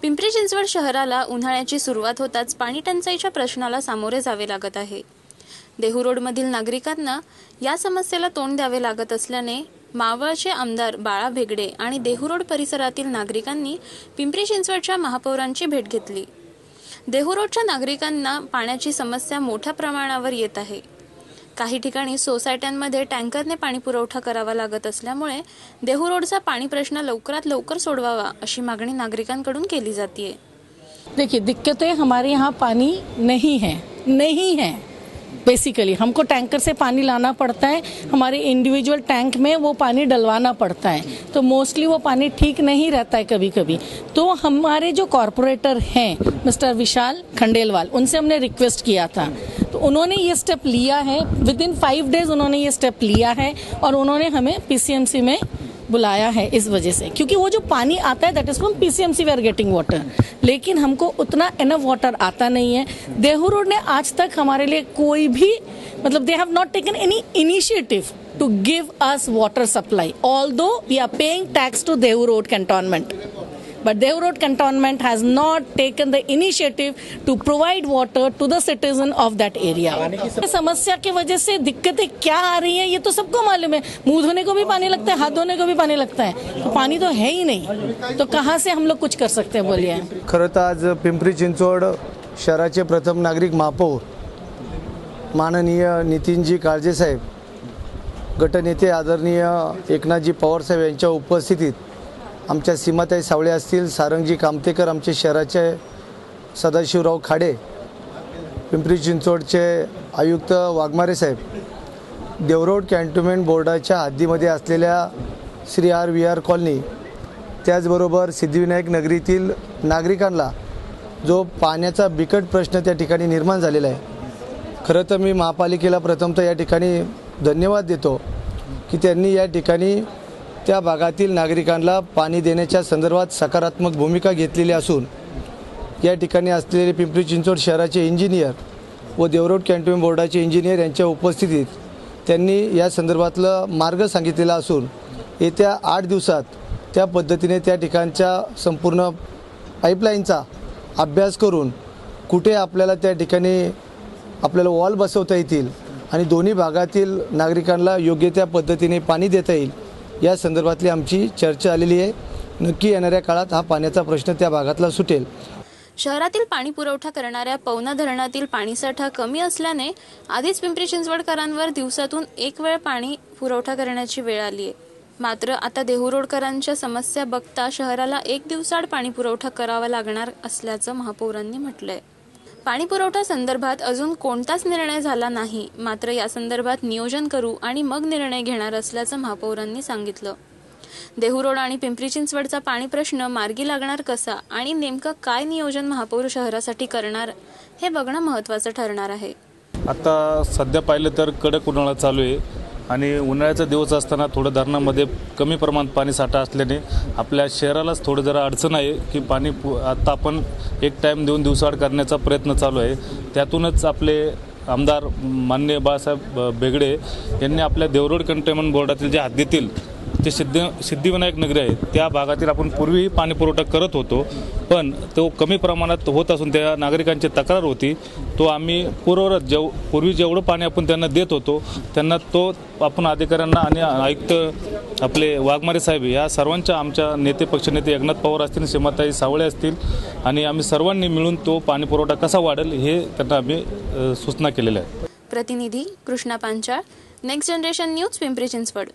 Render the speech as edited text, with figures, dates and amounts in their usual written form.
पिंपरी चिंचवड शहराला उन्हाळ्याची सुरुवात होताच पाणी टंचाईच्या प्रश्नाला सामोरे जावे लागत आहे। देहू रोडमधील नागरिकांना या समस्येला तोंड द्यावे लागत असल्याने मावळचे आमदार बाळा भेगडे आणि देहू रोड परिसरातील नागरिकांनी पिंपरी चिंचवडच्या महापौरांची भेट घेतली। देहू रोडच्या नागरिकांना पाण्याची समस्या मोठ्या प्रमाणावर येत आहे। काही ठिकाणी सोसायट्यांमध्ये टँकरने पाणी पुरवठा करावा लागत असल्यामुळे देहू रोडचा पाणी प्रश्न लवकरात लवकर सोडवावा अशी मागणी नागरिकांकडून केली जाते। देखिए, दिक्कतें हमारे यहाँ पानी नहीं है। बेसिकली हमको टैंकर से पानी लाना पड़ता है, हमारे इंडिविजुअल टैंक में वो पानी डलवाना पड़ता है, तो मोस्टली वो पानी ठीक नहीं रहता है कभी कभी। तो हमारे जो कॉरपोरेटर हैं मिस्टर विशाल खंडेलवाल, उनसे हमने रिक्वेस्ट किया था, तो उन्होंने ये स्टेप लिया है। विदिन 5 डेज उन्होंने ये स्टेप लिया है और उन्होंने हमें पीसीएमसी में बुलाया है इस वजह से, क्योंकि वो जो पानी आता है that is from PCMC we are getting water, लेकिन हमको उतना इनफ वाटर आता नहीं है। देहू रोड ने आज तक हमारे लिए कोई भी they have not taken any initiative to give us water supply, although we are paying tax to Dehu Road cantonment, but Dehu Road Cantonment has not taken the initiative to provide water to the citizen of that area। समस्या की वजह से दिक्कतें क्या आ रही हैं ये तो सबको मालूम है। मुंह धोने को भी पानी लगता है, हाथ धोने को भी पानी लगता है, तो पानी तो है ही नहीं, तो कहाँ से हम लोग कुछ कर सकते हैं बोलिए। खरं तर आज पिंपरी चिंचवड शहराचे प्रथम नागरिक महापौर माननीय नितीनजी काळजे साहेब, गटनेते आदरणीय एकनाथजी पवार साहेब यांच्या उपस्थितीत आमच्या सीमाताई सावळे असतील, सारंगजी कामतेकर, आमचे शहराचे सदाशिवराव खाडे, पिंपरी चिंचवडचे आयुक्त वाघमारे साहेब, देहू रोड कॅन्टोन्मेंट बोर्डाच्या हद्दीमध्ये असलेल्या श्री आर कॉलनी, त्याचबरोबर सिद्धिविनायक नगरीतील नागरिकांना जो पाण्याचा बिकट प्रश्न त्या ठिकाणी निर्माण झालेला आहे। खरं तर मी महापालिकेला प्रथमतः या ठिकाणी धन्यवाद देतो की त्यांनी या ठिकाणी त्या भागातील नागरिकांना पाणी देण्याच्या संदर्भात सकारात्मक भूमिका घेतलेली असून या ठिकाणी असलेले पिंपरी चिंचवड शहराचे इंजिनियर व देहू रोड कॅन्टोन्मेंट बोर्डाचे इंजिनियर यांच्या उपस्थितीत त्यांनी या संदर्भातला मार्ग सांगितलेला असून येत्या 8 दिवसात त्या पद्धतीने त्या ठिकाणच्या संपूर्ण पाईपलाईनचा अभ्यास करून कुठे आपल्याला त्या ठिकाणी आपल्याला वॉल बसवता येतील आणि दोन्ही भागातील नागरिकांना योग्य त्या पद्धतीने पाणी देता येईल या संदर्भातली आमची चर्चा आलेली आहे। नक्की येणाऱ्या काळात हा पाण्याचा प्रश्न त्या भागातला सुटेल। शहरातील पाणी पुरवठा करणाऱ्या पवना धरणातील पाणीसाठा कमी असल्याने आधीच पिंपरी चिंचवडकरांवर दिवसातून 1 वेळ पाणी पुरवठा करण्याची वेळ आली आहे। मात्र आता देहू रोडकरांच्या समस्या बघता शहराला 1 दिवसाआड पाणी पुरवठा करावा लागणार असल्याचं महापौरांनी म्हटलंय। पाणी पुरवठा संदर्भात अजून कोणताच निर्णय झाला नाही, मात्र या संदर्भात नियोजन करू आणि मग निर्णय घेणार असल्याचं महापौरांनी सांगितलं। देहू रोड आणि पिंपरी चिंचवडचा पाणी प्रश्न मार्गी लागणार कसा आणि नेमकं काय नियोजन महापौर शहरासाठी करणार हे बघणं महत्त्वाचं ठरणार आहे। आता सध्या पाहिलं तर कडक उन्हाळा चालू आहे आणि उन्हाळ्याचा दिवस असताना थोडं धरणामध्ये कमी प्रमाणात पाणी साठा असल्याने आपल्या शहरालाच थोडं जरा अडचण आहे की पाणी आता आपण एक टाईम देऊन दिवसाआड करण्याचा प्रयत्न चालू आहे। त्यातूनच आपले आमदार माननीय बाळासाहेब भेगडे यांनी आपल्या देहू रोड कॅन्टोन्मेंट बोर्डातील ज्या हद्दीतील जे सिद्धिविनायक नगरी आहे त्या भागातील आपण पूर्वीही पाणी पुरवठा करत होतो, पण तो कमी प्रमाणात होत असून त्या नागरिकांची तक्रार होती, तो आम्ही पूर्वी जेवढं पाणी आपण त्यांना देत होतो त्यांना तो आपण अधिकाऱ्यांना आणि आयुक्त आपले वाघमारे साहेब या सर्वांच्या आमच्या नेते पक्षनेते एकनाथ पवार असतील, सीमाताई सावळे असतील आणि आम्ही सर्वांनी मिळून तो पाणी पुरवठा कसा वाढेल हे त्यांना आम्ही सूचना केलेल्या आहेत। प्रतिनिधी Krishna Panchal, next generation news, Pimpri Chinchwad.